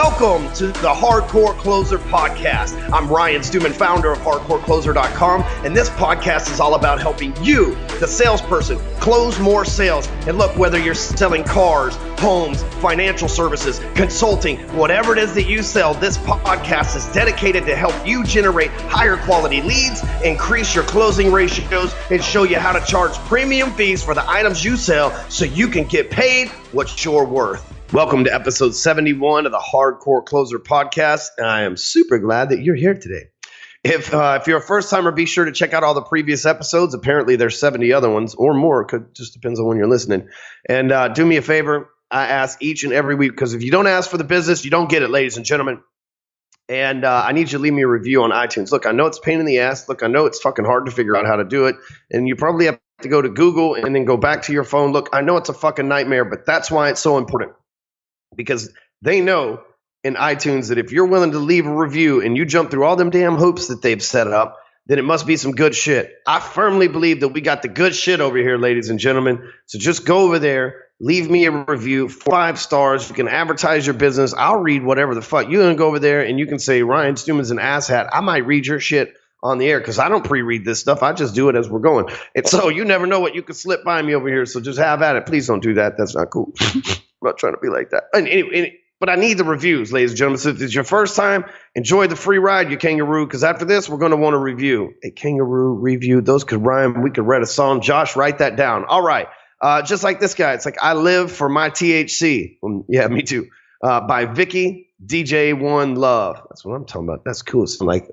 Welcome to the Hardcore Closer podcast. I'm Ryan Stewman, founder of HardcoreCloser.com, and this podcast is all about helping you, the salesperson, close more sales. And look, whether you're selling cars, homes, financial services, consulting, whatever it is that you sell, this podcast is dedicated to help you generate higher quality leads, increase your closing ratios, and show you how to charge premium fees for the items you sell so you can get paid what you're worth. Welcome to episode 71 of the Hardcore Closer podcast. And I am super glad that you're here today. If you're a first timer, be sure to check out all the previous episodes. Apparently there's 70 other ones or more. It just depends on when you're listening. And do me a favor. I ask each and every week, because if you don't ask for the business, you don't get it, ladies and gentlemen. And I need you to leave me a review on iTunes. Look, I know it's a pain in the ass. Look, I know it's fucking hard to figure out how to do it. And you probably have to go to Google and then go back to your phone. Look, I know it's a fucking nightmare, but that's why it's so important. Because they know in iTunes that if you're willing to leave a review and you jump through all them damn hoops that they've set up, then it must be some good shit. I firmly believe that we got the good shit over here, ladies and gentlemen. So just go over there, leave me a review, 5 stars. You can advertise your business. I'll read whatever the fuck. You can go over there and you can say, Ryan Stewman's an asshat. I might read your shit on the air because I don't pre-read this stuff. I just do it as we're going. And so you never know what you could slip by me over here. So just have at it. Please don't do that. That's not cool. I'm not trying to be like that. But I need the reviews, ladies and gentlemen. So if it's your first time, enjoy the free ride, you kangaroo, because after this, we're going to want to review. A kangaroo review. Those could rhyme. We could write a song. Josh, write that down. All right. Just like this guy. It's like, I live for my THC. Yeah, me too. By Vicky DJ1 Love. That's what I'm talking about. That's cool. It's like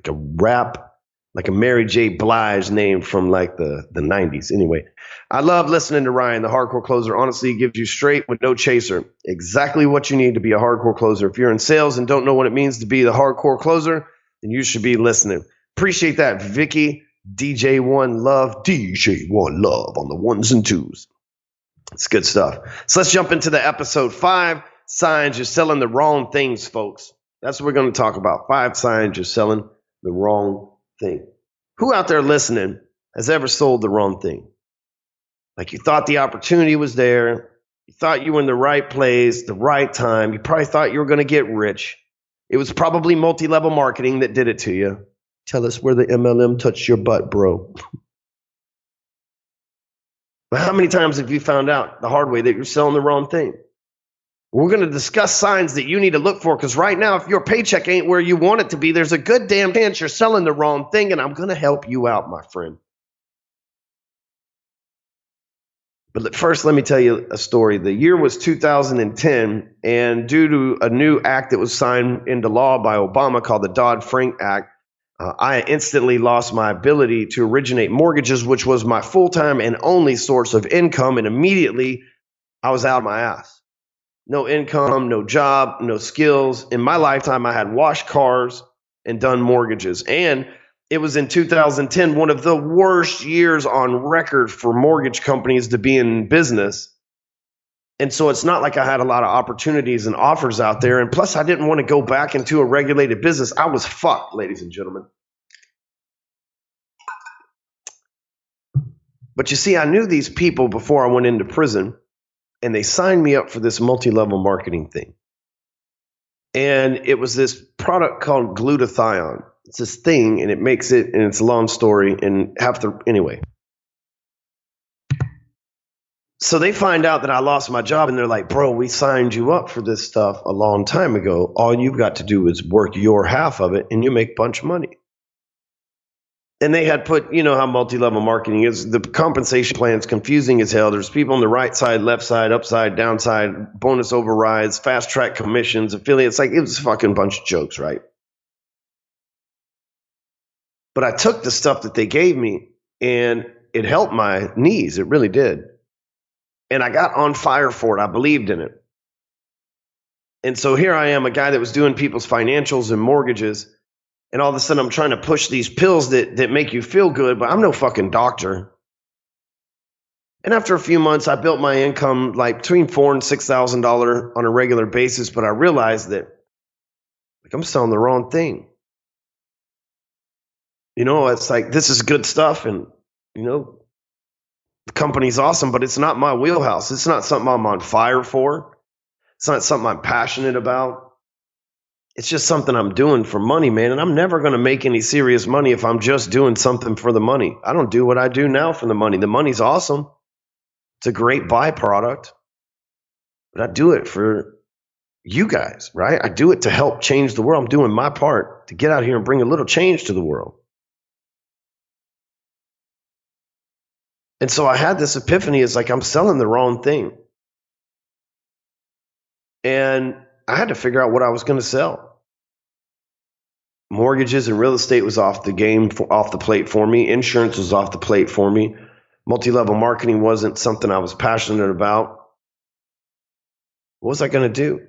a rap, like a Mary J. Blige name from like the 90s. Anyway, I love listening to Ryan, the Hardcore Closer. Honestly, he gives you straight with no chaser. Exactly what you need to be a hardcore closer. If you're in sales and don't know what it means to be the hardcore closer, then you should be listening. Appreciate that, Vicky DJ1 Love. DJ1 Love on the ones and twos. It's good stuff. So let's jump into the episode. 5 signs you're selling the wrong things, folks. That's what we're going to talk about. 5 signs you're selling the wrong thing. Who out there listening has ever sold the wrong thing? Like, you thought the opportunity was there. You thought you were in the right place, the right time. You probably thought you were going to get rich. It was probably multi-level marketing that did it to you. Tell us where the MLM touched your butt, bro. But how many times have you found out the hard way that you're selling the wrong thing? We're going to discuss signs that you need to look for, because right now, if your paycheck ain't where you want it to be, there's a good damn chance you're selling the wrong thing, and I'm going to help you out, my friend. But first, let me tell you a story. The year was 2010, and due to a new act that was signed into law by Obama called the Dodd-Frank Act, I instantly lost my ability to originate mortgages, which was my full-time and only source of income, and immediately I was out of my ass. No income, no job, no skills. In my lifetime, I had washed cars and done mortgages. And it was in 2010, one of the worst years on record for mortgage companies to be in business. And so it's not like I had a lot of opportunities and offers out there. And plus, I didn't want to go back into a regulated business. I was fucked, ladies and gentlemen. But you see, I knew these people before I went into prison. And they signed me up for this multi-level marketing thing. And it was this product called glutathione. It's this thing, and it makes it, and it's a long story, and anyway. So they find out that I lost my job, and they're like, bro, we signed you up for this stuff a long time ago. All you've got to do is work your half of it, and you make a bunch of money. And they had put, you know how multi-level marketing is. The compensation plan is confusing as hell. There's people on the right side, left side, upside, downside, bonus overrides, fast track commissions, affiliates. Like, it was a fucking bunch of jokes, right? But I took the stuff that they gave me and it helped my knees. It really did. And I got on fire for it. I believed in it. And so here I am, a guy that was doing people's financials and mortgages. And all of a sudden, I'm trying to push these pills that make you feel good, but I'm no fucking doctor. And after a few months, I built my income like between $4,000 and $6,000 on a regular basis. But I realized that I'm selling the wrong thing. You know, it's like, this is good stuff, and you know, the company's awesome, but it's not my wheelhouse. It's not something I'm on fire for. It's not something I'm passionate about. It's just something I'm doing for money, man. And I'm never going to make any serious money if I'm just doing something for the money. I don't do what I do now for the money. The money's awesome. It's a great byproduct. But I do it for you guys, right? I do it to help change the world. I'm doing my part to get out here and bring a little change to the world. And so I had this epiphany. It's like I'm selling the wrong thing. And I had to figure out what I was going to sell. Mortgages and real estate was off the plate for me. Insurance was off the plate for me. Multi-level marketing wasn't something I was passionate about. What was I going to do?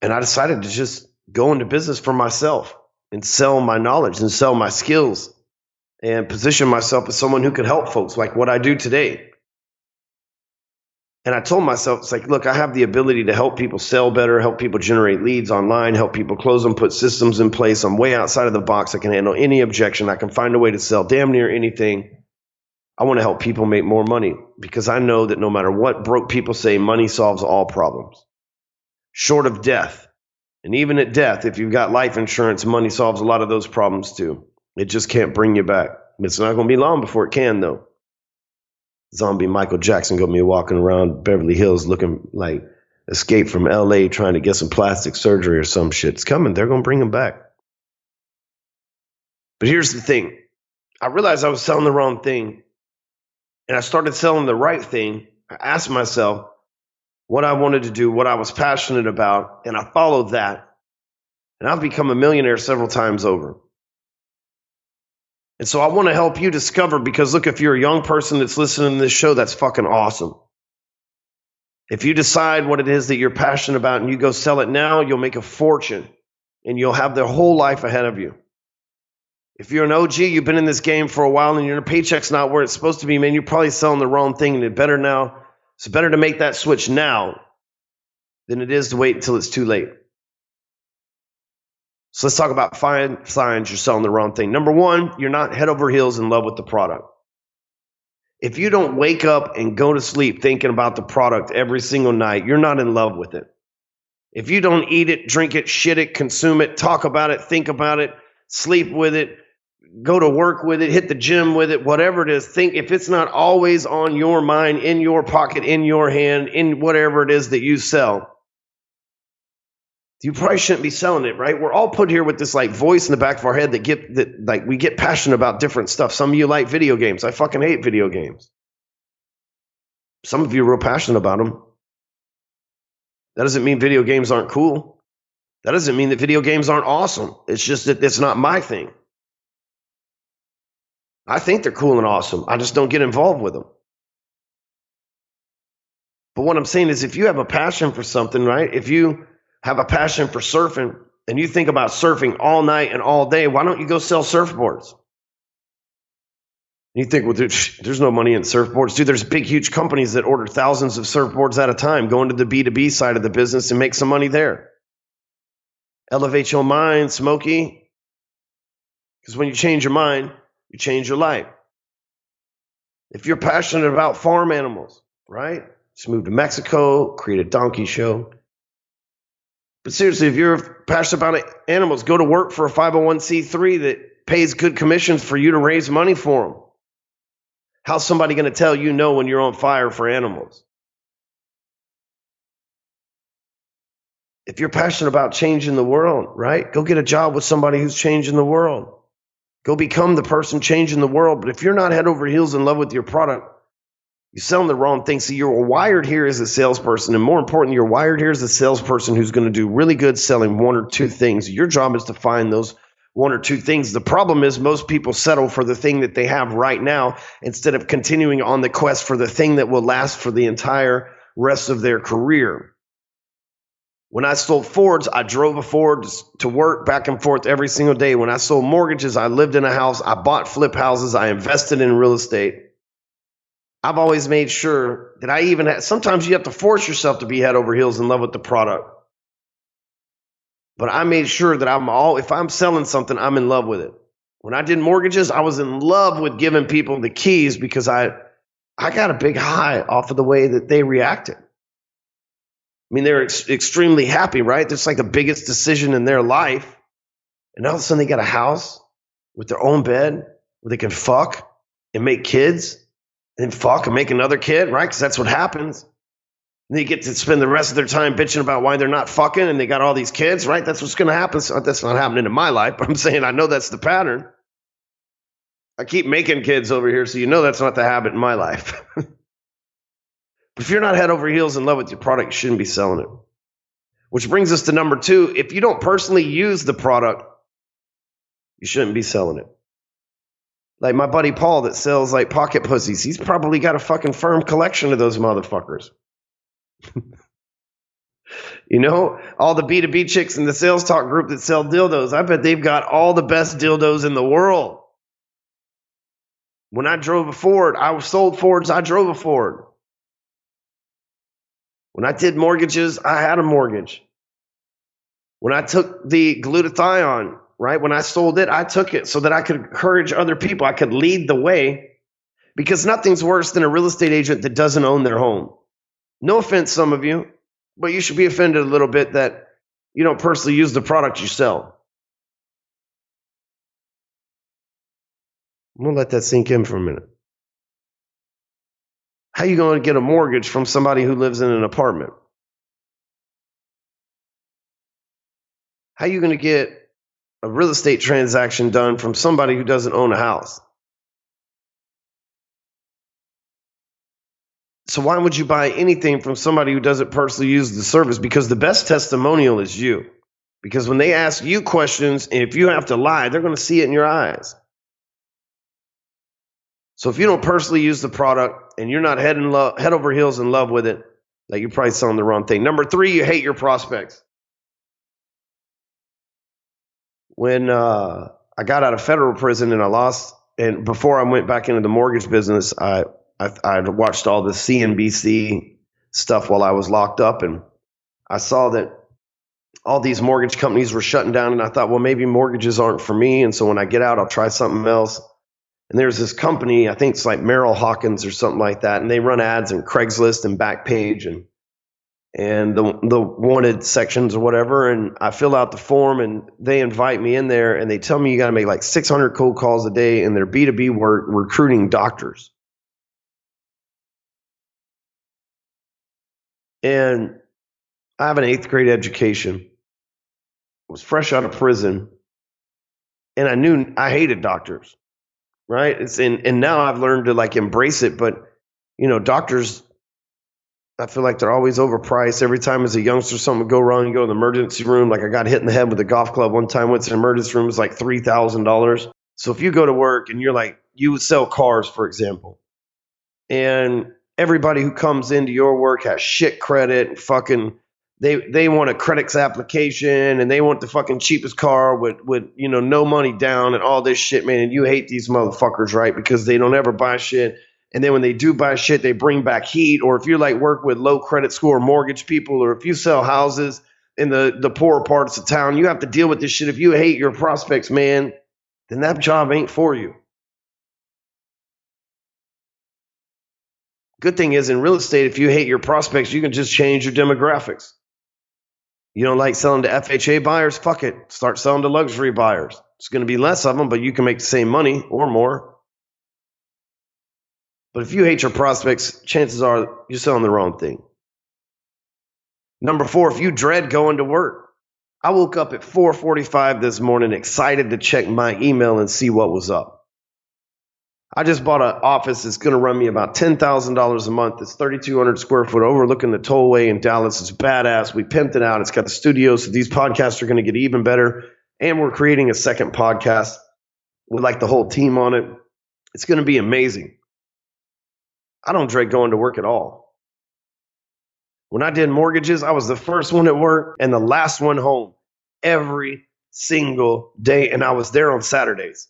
And I decided to just go into business for myself and sell my knowledge and sell my skills and position myself as someone who could help folks like what I do today. And I told myself, it's like, look, I have the ability to help people sell better, help people generate leads online, help people close them, put systems in place. I'm way outside of the box. I can handle any objection. I can find a way to sell damn near anything. I want to help people make more money because I know that no matter what broke people say, money solves all problems. Short of death. And even at death, if you've got life insurance, money solves a lot of those problems too. It just can't bring you back. It's not going to be long before it can, though. Zombie Michael Jackson going to be walking around Beverly Hills looking like Escape from LA trying to get some plastic surgery or some shit. It's coming. They're going to bring him back. But here's the thing. I realized I was selling the wrong thing. And I started selling the right thing. I asked myself what I wanted to do, what I was passionate about, and I followed that. And I've become a millionaire several times over. And so I want to help you discover, because look, if you're a young person that's listening to this show, that's fucking awesome. If you decide what it is that you're passionate about and you go sell it now, you'll make a fortune and you'll have their whole life ahead of you. If you're an OG, you've been in this game for a while and your paycheck's not where it's supposed to be, man, you're probably selling the wrong thing, and it's better to make that switch now than it is to wait until it's too late. So let's talk about 5 signs you're selling the wrong thing. Number 1, you're not head over heels in love with the product. If you don't wake up and go to sleep thinking about the product every single night, you're not in love with it. If you don't eat it, drink it, shit it, consume it, talk about it, think about it, sleep with it, go to work with it, hit the gym with it, whatever it is, if it's not always on your mind, in your pocket, in your hand, in whatever it is that you sell, you probably shouldn't be selling it, right? We're all put here with this like voice in the back of our head that we get passionate about different stuff. Some of you like video games. I fucking hate video games. Some of you are real passionate about them. That doesn't mean video games aren't cool. That doesn't mean that video games aren't awesome. It's just that it's not my thing. I think they're cool and awesome. I just don't get involved with them. But what I'm saying is, if you have a passion for something, right? If you have a passion for surfing and you think about surfing all night and all day, why don't you go sell surfboards? You think, well, there's no money in surfboards. Dude, there's big, huge companies that order thousands of surfboards at a time. Go into the B2B side of the business and make some money there. Elevate your mind, Smokey. Because when you change your mind, you change your life. If you're passionate about farm animals, right? Just move to Mexico, create a donkey show. But seriously, if you're passionate about animals, go to work for a 501c3 that pays good commissions for you to raise money for them. How's somebody going to tell you no when you're on fire for animals? If you're passionate about changing the world, right? Go get a job with somebody who's changing the world. Go become the person changing the world. But if you're not head over heels in love with your product, you're selling the wrong thing. So you're wired here as a salesperson. And more important, you're wired here as a salesperson who's going to do really good selling 1 or 2 things. Your job is to find those 1 or 2 things. The problem is most people settle for the thing that they have right now instead of continuing on the quest for the thing that will last for the entire rest of their career. When I sold Fords, I drove a Ford to work back and forth every single day. When I sold mortgages, I lived in a house. I bought flip houses. I invested in real estate. I've always made sure that I even had, sometimes you have to force yourself to be head over heels in love with the product. But I made sure that if I'm selling something, I'm in love with it. When I did mortgages, I was in love with giving people the keys because I got a big high off of the way that they reacted. I mean, they're extremely happy, right? It's like the biggest decision in their life. And all of a sudden they got a house with their own bed where they can fuck and make kids and fuck and make another kid, right? Because that's what happens. And they get to spend the rest of their time bitching about why they're not fucking and they got all these kids, right? That's what's going to happen. So that's not happening in my life, but I'm saying I know that's the pattern. I keep making kids over here, so you know that's not the habit in my life. But if you're not head over heels in love with your product, you shouldn't be selling it. Which brings us to number 2. If you don't personally use the product, you shouldn't be selling it. Like my buddy Paul that sells like pocket pussies. He's probably got a fucking firm collection of those motherfuckers. You know, all the B2B chicks in the sales talk group that sell dildos, I bet they've got all the best dildos in the world. When I drove a Ford, I sold Fords, I drove a Ford. When I did mortgages, I had a mortgage. When I took the glutathione, right? When I sold it, I took it so that I could encourage other people. I could lead the way, because nothing's worse than a real estate agent that doesn't own their home. No offense, some of you, but you should be offended a little bit that you don't personally use the product you sell. I'm going to let that sink in for a minute. How are you going to get a mortgage from somebody who lives in an apartment? How are you going to get a real estate transaction done from somebody who doesn't own a house? So why would you buy anything from somebody who doesn't personally use the service? Because the best testimonial is you. Because when they ask you questions, and if you have to lie, they're going to see it in your eyes. So if you don't personally use the product and you're not head over heels in love with it, like you're probably selling the wrong thing. Number 3, you hate your prospects. When I got out of federal prison and before I went back into the mortgage business, I watched all the CNBC stuff while I was locked up, and I saw that all these mortgage companies were shutting down, and I thought, well, maybe mortgages aren't for me, and so when I get out, I'll try something else. And there's this company, I think it's like Merrill Hawkins or something like that, and they run ads in Craigslist and Backpage and the wanted sections or whatever, and I fill out the form, and they invite me in there, and they tell me you got to make like 600 cold calls a day, and their B2B work recruiting doctors. And I have an 8th grade education, was fresh out of prison, and I knew I hated doctors, right? And now I've learned to like embrace it, but you know, doctors, I feel like they're always overpriced. Every time as a youngster something would go wrong, you go to the emergency room. Like I got hit in the head with a golf club one time, went to the emergency room, it was like $3,000. So if you go to work and you're like, you would sell cars, for example, and everybody who comes into your work has shit credit and fucking they want a credits application and they want the fucking cheapest car with you know no money down and all this shit, man. And you hate these motherfuckers, right? Because they don't ever buy shit. And then when they do buy shit, they bring back heat. Or if you like work with low credit score mortgage people, or if you sell houses in the poorer parts of town, you have to deal with this shit. If you hate your prospects, man, then that job ain't for you. Good thing is in real estate, if you hate your prospects, you can just change your demographics. You don't like selling to FHA buyers? Fuck it. Start selling to luxury buyers. It's going to be less of them, but you can make the same money or more. But if you hate your prospects, chances are you're selling the wrong thing. Number 4, if you dread going to work. I woke up at 4:45 this morning excited to check my email and see what was up. I just bought an office that's going to run me about $10,000 a month. It's 3,200 square foot overlooking the tollway in Dallas. It's badass. We pimped it out. It's got the studio, so these podcasts are going to get even better. And we're creating a second podcast with like the whole team on it. It's going to be amazing. I don't dread going to work at all. When I did mortgages, I was the first one at work and the last one home every single day. And I was there on Saturdays.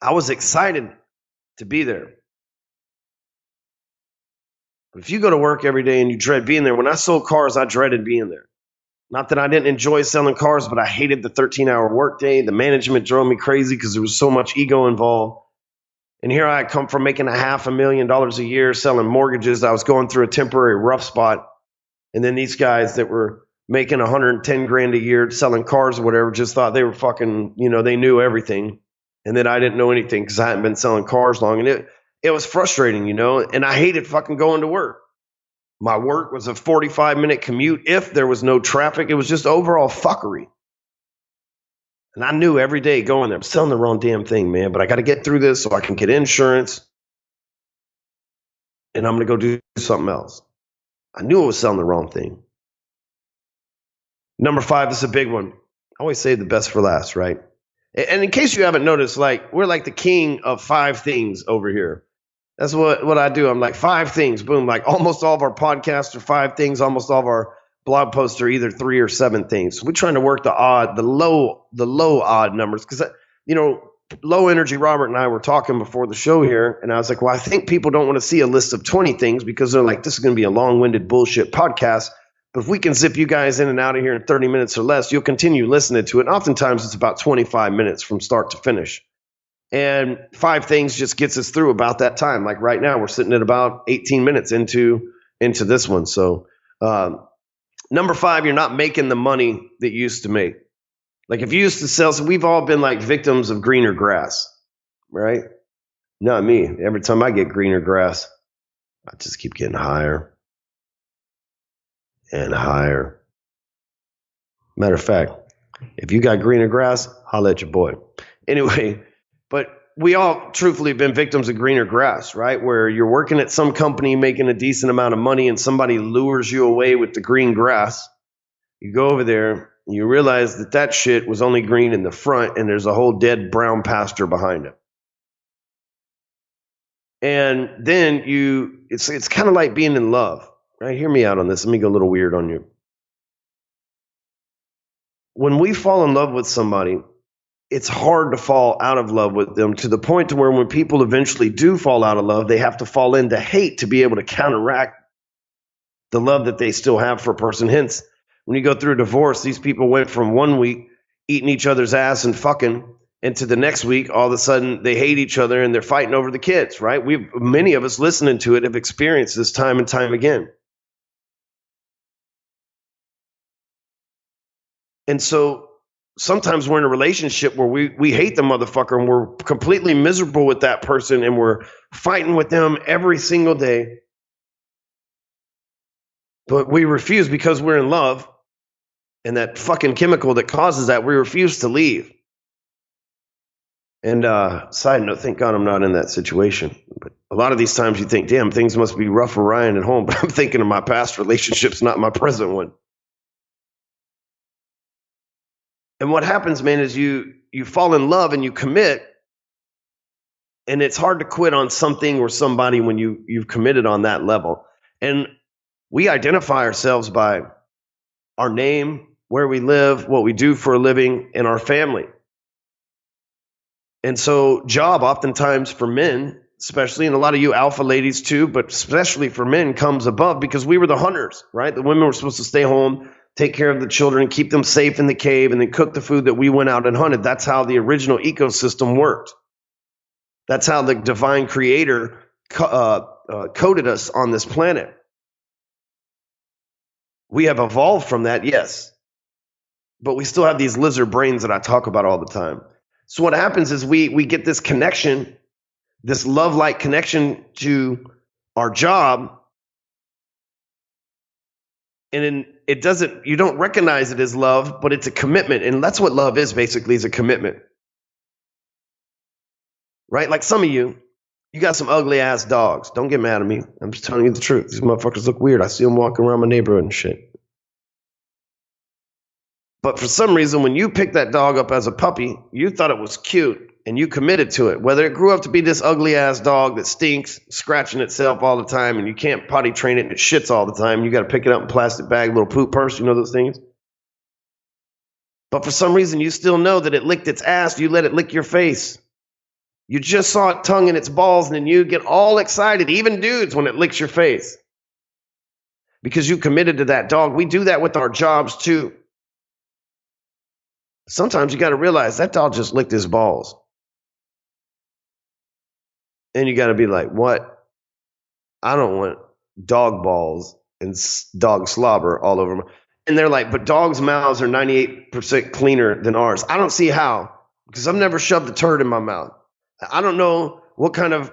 I was excited to be there. But if you go to work every day and you dread being there, when I sold cars, I dreaded being there. Not that I didn't enjoy selling cars, but I hated the 13-hour workday. The management drove me crazy because there was so much ego involved. And here I come from making $500,000 a year selling mortgages. I was going through a temporary rough spot. And then these guys that were making 110 grand a year selling cars or whatever just thought they were fucking, they knew everything. And then I didn't know anything because I hadn't been selling cars long. And it was frustrating, and I hated fucking going to work. My work was a 45-minute commute if there was no traffic. It was just overall fuckery. And I knew every day going there, I'm selling the wrong damn thing, man, but I got to get through this so I can get insurance. And I'm going to go do something else. I knew I was selling the wrong thing. Number 5 is a big one. I always say the best for last, right? And in case you haven't noticed, we're like the king of 5 things over here. That's what I do. I'm like 5 things, boom. Like almost all of our podcasts are 5 things. Almost all of our blog posts are either 3 or 7 things. So we're trying to work the low odd numbers because, low energy Robert and I were talking before the show here, and I was like, well, I think people don't want to see a list of 20 things because they're like, this is going to be a long-winded bullshit podcast. But if we can zip you guys in and out of here in 30 minutes or less, you'll continue listening to it. And oftentimes it's about 25 minutes from start to finish. And 5 things just gets us through about that time. Like right now, we're sitting at about 18 minutes into this one. So number 5, you're not making the money that you used to make. Like if you used to sell, so we've all been like victims of greener grass, right? Not me. Every time I get greener grass, I just keep getting higher and higher. Matter of fact, if you got greener grass, holla at your boy. Anyway, but we all truthfully have been victims of greener grass, right? Where you're working at some company making a decent amount of money and somebody lures you away with the green grass. You go over there, you realize that shit was only green in the front and there's a whole dead brown pasture behind it. And then it's kind of like being in love, right? Hear me out on this. Let me go a little weird on you. When we fall in love with somebody, it's hard to fall out of love with them to the point to where when people eventually do fall out of love, they have to fall into hate to be able to counteract the love that they still have for a person. Hence, when you go through a divorce, these people went from 1 week eating each other's ass and fucking into the next week, all of a sudden they hate each other and they're fighting over the kids, right? Many of us listening to it have experienced this time and time again. And so sometimes we're in a relationship where we hate the motherfucker and we're completely miserable with that person and we're fighting with them every single day. But we refuse because we're in love. And that fucking chemical that causes that, we refuse to leave. And side note, thank God I'm not in that situation. But a lot of these times you think, damn, things must be rough for Ryan at home. But I'm thinking of my past relationships, not my present one. And what happens, man, is you fall in love and you commit. And it's hard to quit on something or somebody when you've committed on that level. And we identify ourselves by our name, where we live, what we do for a living, and our family. And so job oftentimes for men, especially, and a lot of you alpha ladies too, but especially for men, comes above because we were the hunters, right? The women were supposed to stay home, take care of the children, keep them safe in the cave, and then cook the food that we went out and hunted. That's how the original ecosystem worked. That's how the divine creator coded us on this planet. We have evolved from that, yes. But we still have these lizard brains that I talk about all the time. So what happens is we get this connection, this love-like connection to our job. And then you don't recognize it as love, but it's a commitment. And that's what love is basically, is a commitment. Right? Like some of you got some ugly ass dogs. Don't get mad at me. I'm just telling you the truth. These motherfuckers look weird. I see them walking around my neighborhood and shit. But for some reason, when you picked that dog up as a puppy, you thought it was cute and you committed to it. Whether it grew up to be this ugly ass dog that stinks, scratching itself all the time, and you can't potty train it and it shits all the time. You got to pick it up in a plastic bag, little poop purse, you know those things? But for some reason, you still know that it licked its ass. You let it lick your face. You just saw it tongue in its balls, and then you get all excited, even dudes, when it licks your face. Because you committed to that dog. We do that with our jobs too. Sometimes you got to realize that dog just licked his balls. And you got to be like, what? I don't want dog balls and dog slobber all over my. And they're like, but dogs' mouths are 98% cleaner than ours. I don't see how, because I've never shoved a turd in my mouth. I don't know what kind of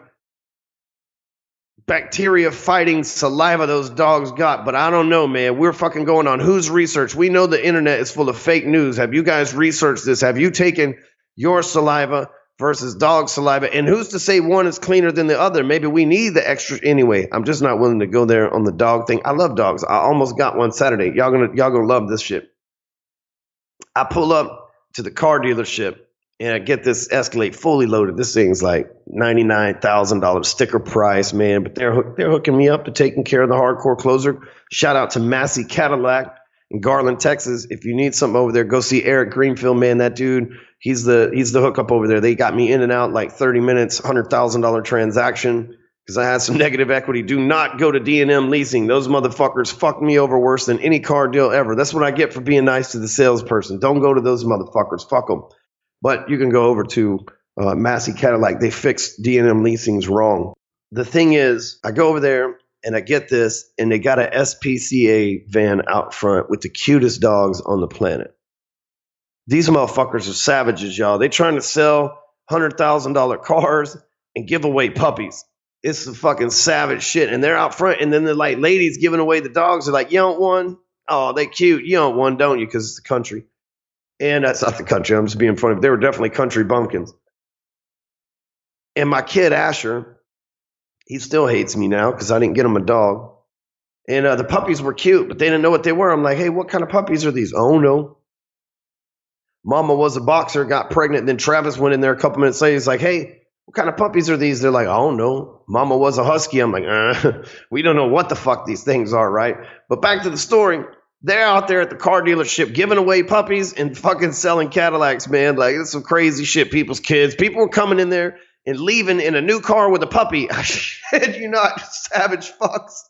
bacteria fighting saliva those dogs got, but I don't know, man. We're fucking going on whose research? We know the internet is full of fake news. Have you guys researched this? Have you taken your saliva versus dog saliva? And who's to say one is cleaner than the other? Maybe we need the extra. Anyway, I'm just not willing to go there on the dog thing. I love dogs. I almost got one Saturday. Y'all gonna love this shit. I pull up to the car dealership and I get this Escalade fully loaded. This thing's like $99,000 sticker price, man. But they're hooking me up to taking care of the Hardcore Closer. Shout out to Massey Cadillac in Garland, Texas. If you need something over there, go see Eric Greenfield, man. That dude, he's the hookup over there. They got me in and out like 30 minutes, $100,000 transaction because I had some negative equity. Do not go to D&M Leasing. Those motherfuckers fucked me over worse than any car deal ever. That's what I get for being nice to the salesperson. Don't go to those motherfuckers. Fuck them. But you can go over to Massey Cadillac. They fixed D&M Leasing's wrong. The thing is, I go over there and I get this, and they got a SPCA van out front with the cutest dogs on the planet. These motherfuckers are savages, y'all. They trying to sell $100,000 cars and give away puppies. It's some fucking savage shit. And they're out front, and then they're like ladies giving away the dogs. They're like, you want one? Oh, they cute. You want one, don't you? Because it's the country. And that's not the country. I'm just being funny. They were definitely country bumpkins. And my kid, Asher, he still hates me now because I didn't get him a dog. And the puppies were cute, but they didn't know what they were. I'm like, hey, what kind of puppies are these? Oh, no. Mama was a boxer, got pregnant. Then Travis went in there a couple minutes later. He's like, hey, what kind of puppies are these? They're like, I don't know. Mama was a husky. I'm like, we don't know what the fuck these things are, right? But back to the story. They're out there at the car dealership giving away puppies and fucking selling Cadillacs, man. Like, it's some crazy shit. People's kids. People were coming in there and leaving in a new car with a puppy. I shit you not, savage fucks.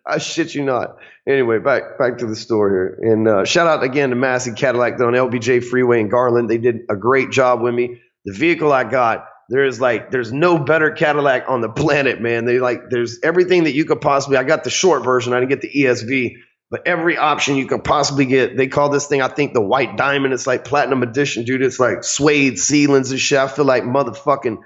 I shit you not. Anyway, back to the story here. And shout out again to Massey Cadillac on LBJ Freeway in Garland. They did a great job with me. The vehicle I got, there's no better Cadillac on the planet, man. There's everything that you could possibly. I got the short version. I didn't get the ESV. But every option you could possibly get, they call this thing, I think, the White Diamond. It's like Platinum Edition, dude. It's like suede ceilings and shit. I feel like motherfucking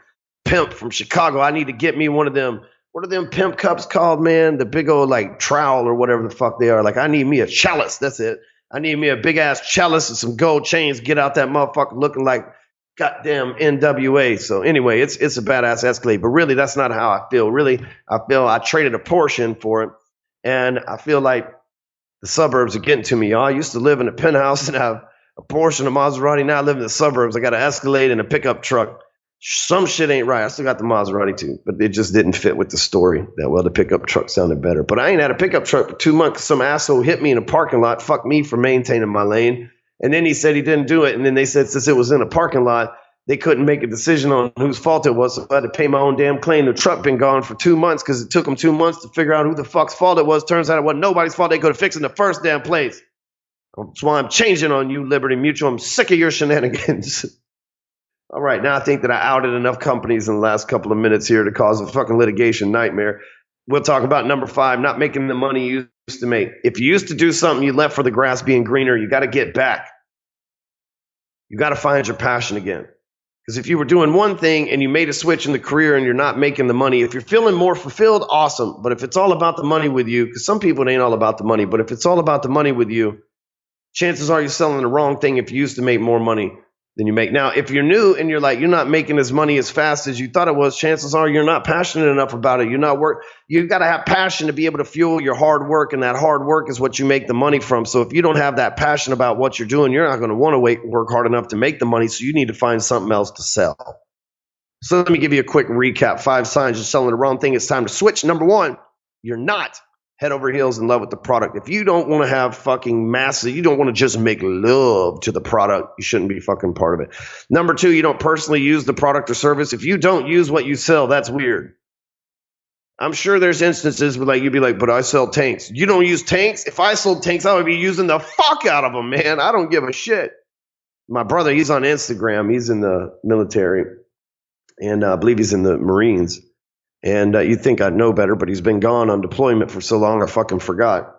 Pimp from Chicago. I need to get me one of them. What are them Pimp cups called, man? The big old like trowel or whatever the fuck they are. Like, I need me a chalice. That's it. I need me a big ass chalice and some gold chains. Get out that motherfucker looking like goddamn NWA. So anyway, it's a badass Escalade. But really, that's not how I feel. Really, I feel I traded a Porsche for it. And I feel like the suburbs are getting to me, y'all. I used to live in a penthouse and have a Porsche and a Maserati. Now I live in the suburbs. I got an Escalade and a pickup truck. Some shit ain't right. I still got the Maserati too, but it just didn't fit with the story that well. The pickup truck sounded better, but I ain't had a pickup truck for 2 months. Some asshole hit me in a parking lot, fucked me for maintaining my lane, and then he said he didn't do it. And then they said since it was in a parking lot, they couldn't make a decision on whose fault it was. So I had to pay my own damn claim. The truck been gone for 2 months because it took them 2 months to figure out who the fuck's fault it was. Turns out it wasn't nobody's fault. They could have fixed it in the first damn place. That's why I'm changing on you, Liberty Mutual. I'm sick of your shenanigans. All right, now I think that I outed enough companies in the last couple of minutes here to cause a fucking litigation nightmare. We'll talk about number 5, not making the money you used to make. If you used to do something you left for the grass being greener, you got to get back. You got to find your passion again. Because if you were doing one thing and you made a switch in the career and you're not making the money, if you're feeling more fulfilled, awesome. But if it's all about the money with you, because some people it ain't all about the money, but if it's all about the money with you, chances are you're selling the wrong thing if you used to make more money than you make now. If you're new and you're not making as money as fast as you thought it was, chances are you're not passionate enough about it. You've got to have passion to be able to fuel your hard work, and that hard work is what you make the money from. So if you don't have that passion about what you're doing, you're not going to want to work hard enough to make the money, so you need to find something else to sell. So let me give you a quick recap. 5 signs you're selling the wrong thing. It's time to switch. Number 1, you're not head over heels in love with the product. If you don't want to have fucking massive, you don't want to just make love to the product, you shouldn't be fucking part of it. Number 2, you don't personally use the product or service. If you don't use what you sell, that's weird. I'm sure there's instances where you'd be like, but I sell tanks. You don't use tanks? If I sold tanks, I would be using the fuck out of them, man. I don't give a shit. My brother, he's on Instagram. He's in the military, and I believe he's in the Marines. And you'd think I'd know better, but he's been gone on deployment for so long I fucking forgot.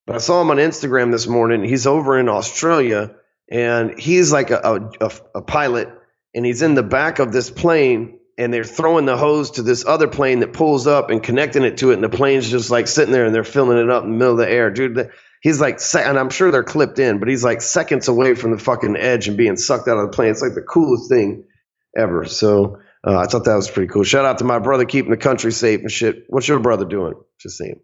But I saw him on Instagram this morning. He's over in Australia, and he's like a pilot, and he's in the back of this plane, and they're throwing the hose to this other plane that pulls up and connecting it to it, and the plane's just like sitting there, and they're filling it up in the middle of the air. Dude, he's like, and I'm sure they're clipped in, but he's like seconds away from the fucking edge and being sucked out of the plane. It's like the coolest thing ever. So I thought that was pretty cool. Shout out to my brother keeping the country safe and shit. What's your brother doing? Just saying.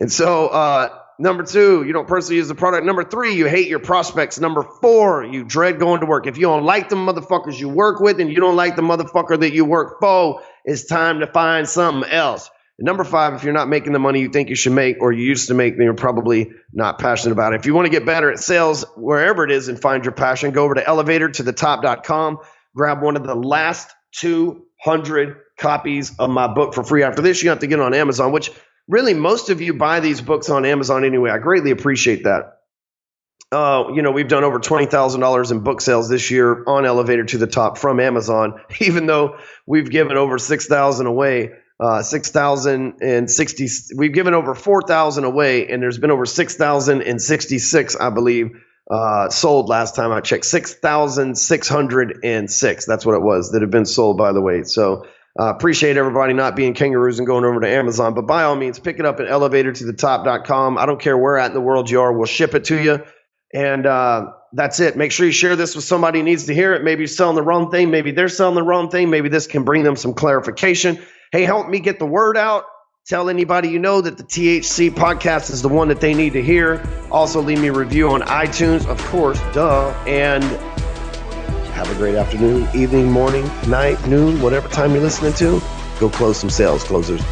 And so number 2, you don't personally use the product. Number 3, you hate your prospects. Number 4, you dread going to work. If you don't like the motherfuckers you work with and you don't like the motherfucker that you work for, it's time to find something else. And number 5, if you're not making the money you think you should make or you used to make, then you're probably not passionate about it. If you want to get better at sales, wherever it is, and find your passion, go over to elevatortothetop.com. Grab one of the last 200 copies of my book for free. After this, you have to get on Amazon, which really, most of you buy these books on Amazon anyway. I greatly appreciate that. We've done over $20,000 in book sales this year on Elevator to the Top from Amazon, even though we've given over 6,000 away, 6,060. We've given over 4,000 away, and there's been over 6,066, I believe, sold last time I checked. 6,606. That's what it was that have been sold, by the way. So appreciate everybody not being kangaroos and going over to Amazon. But by all means, pick it up at elevatortothetop.com. I don't care where at in the world you are. We'll ship it to you. And that's it. Make sure you share this with somebody who needs to hear it. Maybe you're selling the wrong thing. Maybe they're selling the wrong thing. Maybe this can bring them some clarification. Hey, help me get the word out. Tell anybody you know that the THC podcast is the one that they need to hear. Also, leave me a review on iTunes, of course, duh. And have a great afternoon, evening, morning, night, noon, whatever time you're listening to. Go close some sales, closers.